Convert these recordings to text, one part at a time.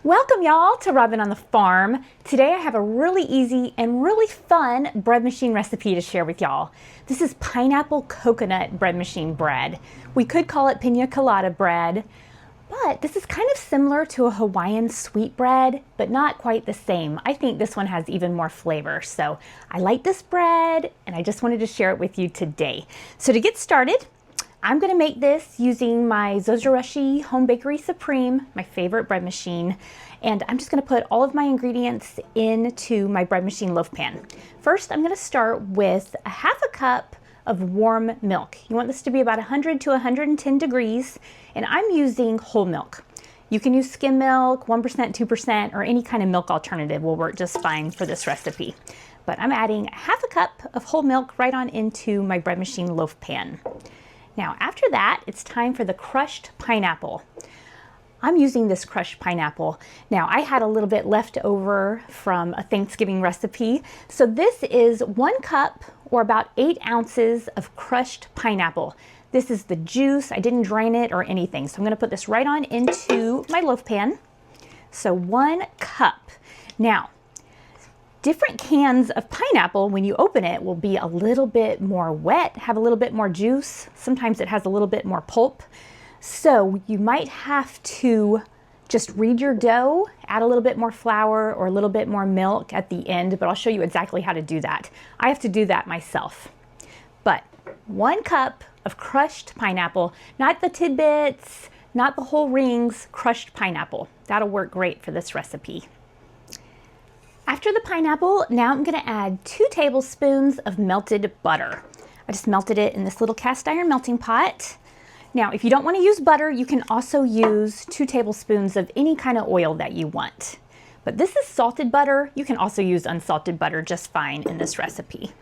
Welcome y'all to Robin on the Farm. Today I have a really easy and really fun bread machine recipe to share with y'all. This is pineapple coconut bread machine bread. We could call it Pina Colada bread, but this is kind of similar to a Hawaiian sweet bread, but not quite the same. I think this one has even more flavor. So I like this bread and I just wanted to share it with you today. So to get started, I'm going to make this using my Zojirushi Home Bakery Supreme, my favorite bread machine, and I'm just going to put all of my ingredients into my bread machine loaf pan. First, I'm going to start with a half a cup of warm milk. You want this to be about 100 to 110 degrees, and I'm using whole milk. You can use skim milk, 1%, 2%, or any kind of milk alternative will work just fine for this recipe. But I'm adding half a cup of whole milk right on into my bread machine loaf pan. Now, after that, it's time for the crushed pineapple. I'm using this crushed pineapple. Now, I had a little bit left over from a Thanksgiving recipe. So this is 1 cup or about 8 ounces of crushed pineapple. This is the juice. I didn't drain it or anything. So I'm going to put this right on into my loaf pan. So 1 cup. Now, different cans of pineapple, when you open it, will be a little bit more wet, have a little bit more juice. Sometimes it has a little bit more pulp. So you might have to just read your dough, add a little bit more flour or a little bit more milk at the end, but I'll show you exactly how to do that. I have to do that myself. But 1 cup of crushed pineapple, not the tidbits, not the whole rings, crushed pineapple. That'll work great for this recipe. After the pineapple, now I'm going to add 2 tablespoons of melted butter. I just melted it in this little cast iron melting pot. Now, if you don't want to use butter, you can also use 2 tablespoons of any kind of oil that you want. But this is salted butter. You can also use unsalted butter just fine in this recipe.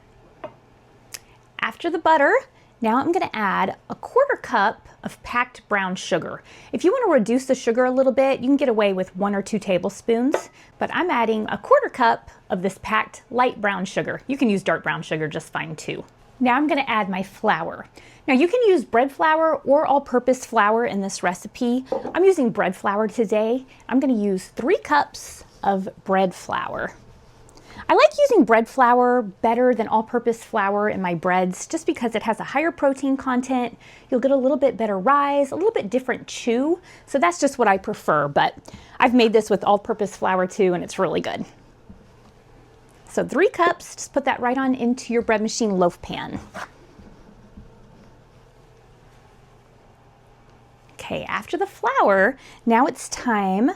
After the butter, now I'm going to add a 1/4 cup of packed brown sugar. If you want to reduce the sugar a little bit, you can get away with 1 or 2 tablespoons, but I'm adding a 1/4 cup of this packed light brown sugar. You can use dark brown sugar just fine too. Now I'm going to add my flour. Now you can use bread flour or all-purpose flour in this recipe. I'm using bread flour today. I'm going to use 3 cups of bread flour. I like using bread flour better than all-purpose flour in my breads just because it has a higher protein content. You'll get a little bit better rise, a little bit different chew. So that's just what I prefer, but I've made this with all-purpose flour too, and it's really good. So 3 cups, just put that right on into your bread machine loaf pan. Okay, after the flour, now it's time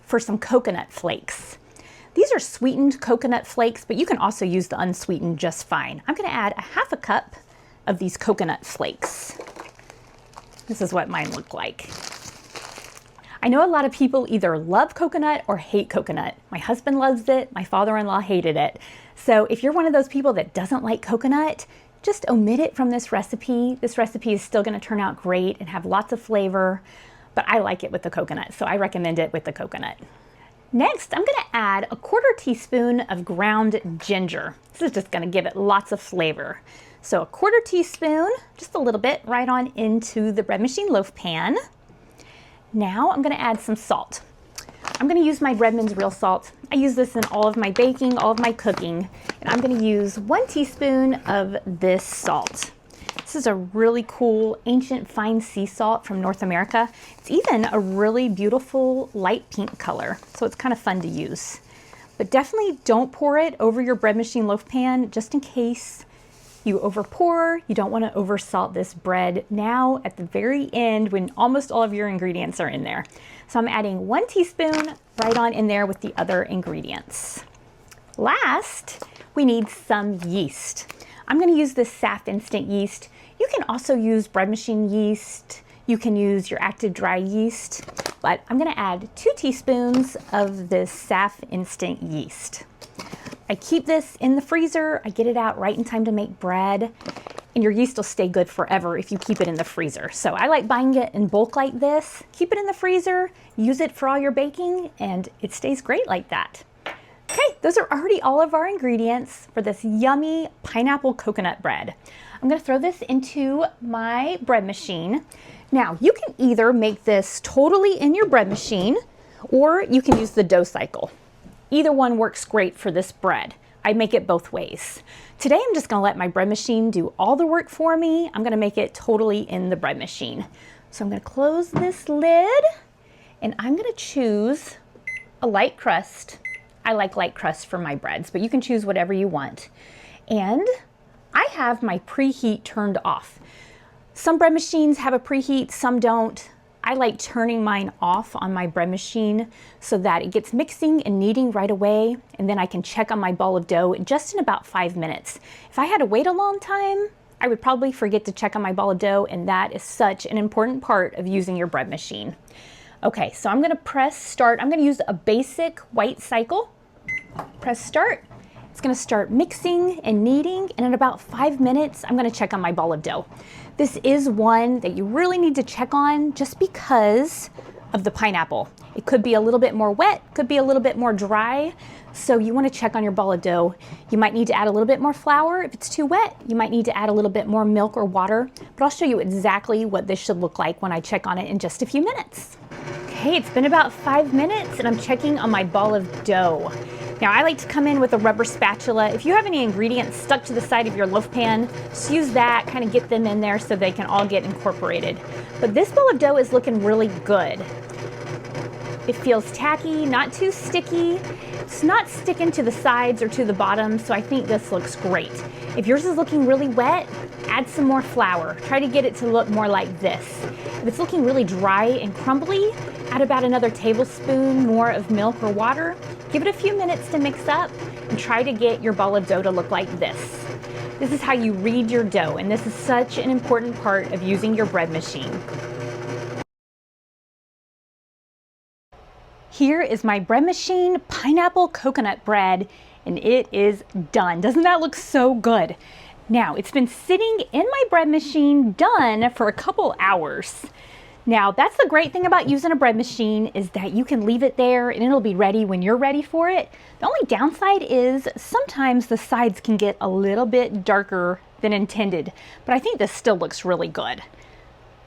for some coconut flakes. These are sweetened coconut flakes, but you can also use the unsweetened just fine. I'm going to add a half a cup of these coconut flakes. This is what mine look like. I know a lot of people either love coconut or hate coconut. My husband loves it. My father-in-law hated it. So if you're one of those people that doesn't like coconut, just omit it from this recipe. This recipe is still going to turn out great and have lots of flavor, but I like it with the coconut, so I recommend it with the coconut. Next, I'm going to add a 1/4 teaspoon of ground ginger. This is just going to give it lots of flavor. So a 1/4 teaspoon, just a little bit, right on into the bread machine loaf pan. Now I'm going to add some salt. I'm going to use my Redmond's real salt. I use this in all of my baking, all of my cooking, and I'm going to use 1 teaspoon of this salt. This is a really cool ancient fine sea salt from North America. It's even a really beautiful light pink color, so it's kind of fun to use. But definitely don't pour it over your bread machine loaf pan just in case you overpour. You don't want to oversalt this bread now at the very end when almost all of your ingredients are in there. So I'm adding 1 teaspoon right on in there with the other ingredients. Last, we need some yeast. I'm going to use this SAF instant yeast. You can also use bread machine yeast. You can use your active dry yeast, but I'm going to add 2 teaspoons of this SAF instant yeast. I keep this in the freezer. I get it out right in time to make bread, and your yeast will stay good forever if you keep it in the freezer. So I like buying it in bulk like this. Keep it in the freezer, use it for all your baking, and it stays great like that. Okay, those are already all of our ingredients for this yummy pineapple coconut bread. I'm going to throw this into my bread machine. Now, you can either make this totally in your bread machine, or you can use the dough cycle. Either one works great for this bread. I make it both ways. Today I'm just gonna let my bread machine do all the work for me. I'm gonna make it totally in the bread machine. So I'm gonna close this lid and I'm gonna choose a light crust. I like light crust for my breads, but you can choose whatever you want. And I have my preheat turned off. Some bread machines have a preheat, some don't. I like turning mine off on my bread machine so that it gets mixing and kneading right away, and then I can check on my ball of dough just in about 5 minutes. If I had to wait a long time, I would probably forget to check on my ball of dough, and that is such an important part of using your bread machine. Okay, so I'm gonna press start. I'm gonna use a basic white cycle. Press start. It's gonna start mixing and kneading, and in about 5 minutes, I'm gonna check on my ball of dough. This is one that you really need to check on just because of the pineapple. It could be a little bit more wet, could be a little bit more dry, so you wanna check on your ball of dough. You might need to add a little bit more flour. If it's too wet, you might need to add a little bit more milk or water, but I'll show you exactly what this should look like when I check on it in just a few minutes. Okay, it's been about 5 minutes and I'm checking on my ball of dough. Now I like to come in with a rubber spatula. If you have any ingredients stuck to the side of your loaf pan, just use that, kind of get them in there so they can all get incorporated. But this ball of dough is looking really good. It feels tacky, not too sticky. It's not sticking to the sides or to the bottom, so I think this looks great. If yours is looking really wet, add some more flour. Try to get it to look more like this. If it's looking really dry and crumbly, add about another tablespoon more of milk or water. Give it a few minutes to mix up and try to get your ball of dough to look like this. This is how you read your dough, and this is such an important part of using your bread machine. Here is my bread machine pineapple coconut bread, and it is done. Doesn't that look so good? Now, it's been sitting in my bread machine done for a couple hours. Now, that's the great thing about using a bread machine is that you can leave it there and it'll be ready when you're ready for it. The only downside is sometimes the sides can get a little bit darker than intended, but I think this still looks really good.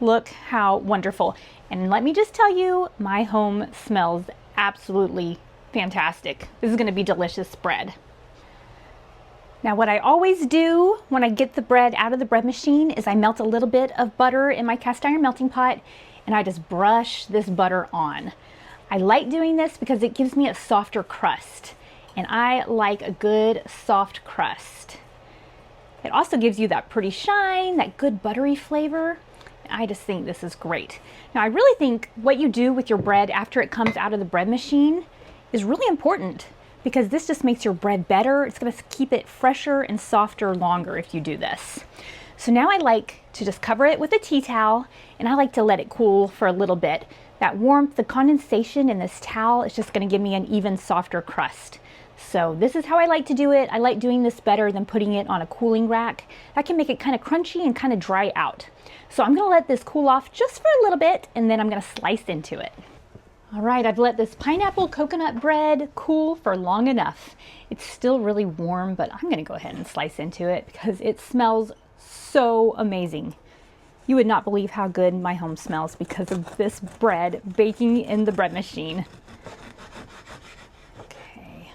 Look how wonderful. And let me just tell you, my home smells absolutely fantastic. This is gonna be delicious bread. Now what I always do when I get the bread out of the bread machine is I melt a little bit of butter in my cast iron melting pot and I just brush this butter on. I like doing this because it gives me a softer crust, and I like a good soft crust. It also gives you that pretty shine, that good buttery flavor. I just think this is great. Now I really think what you do with your bread after it comes out of the bread machine is really important because this just makes your bread better. It's gonna keep it fresher and softer longer if you do this. So now I like to just cover it with a tea towel and I like to let it cool for a little bit. That warmth, the condensation in this towel is just gonna give me an even softer crust. So this is how I like to do it. I like doing this better than putting it on a cooling rack. That can make it kind of crunchy and kind of dry out. So I'm gonna let this cool off just for a little bit and then I'm gonna slice into it. All right, I've let this pineapple coconut bread cool for long enough. It's still really warm, but I'm gonna go ahead and slice into it because it smells so amazing. You would not believe how good my home smells because of this bread baking in the bread machine. Okay.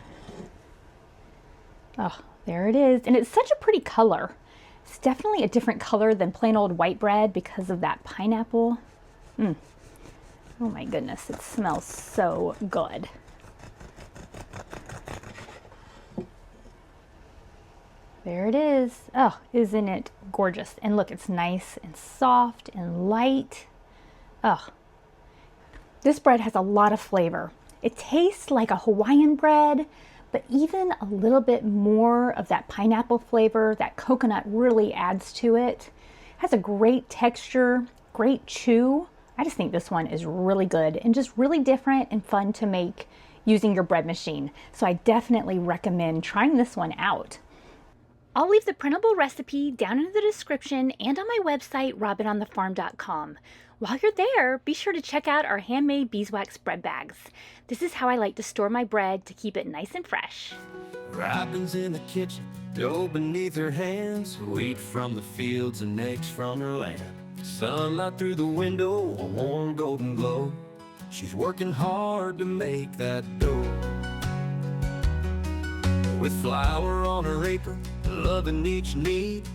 Oh, there it is. And it's such a pretty color. It's definitely a different color than plain old white bread because of that pineapple. Oh my goodness, it smells so good. There it is. Oh, isn't it gorgeous? And look, it's nice and soft and light. Oh, this bread has a lot of flavor. It tastes like a Hawaiian bread, but even a little bit more of that pineapple flavor, that coconut really adds to it. It has a great texture, great chew. I just think this one is really good and just really different and fun to make using your bread machine. So I definitely recommend trying this one out. I'll leave the printable recipe down in the description and on my website, robinonthefarm.com. While you're there, be sure to check out our handmade beeswax bread bags. This is how I like to store my bread to keep it nice and fresh. Robin's in the kitchen, dough beneath her hands, wheat from the fields and eggs from her land. Sunlight through the window, a warm golden glow. She's working hard to make that dough. With flour on her apron, loving each need,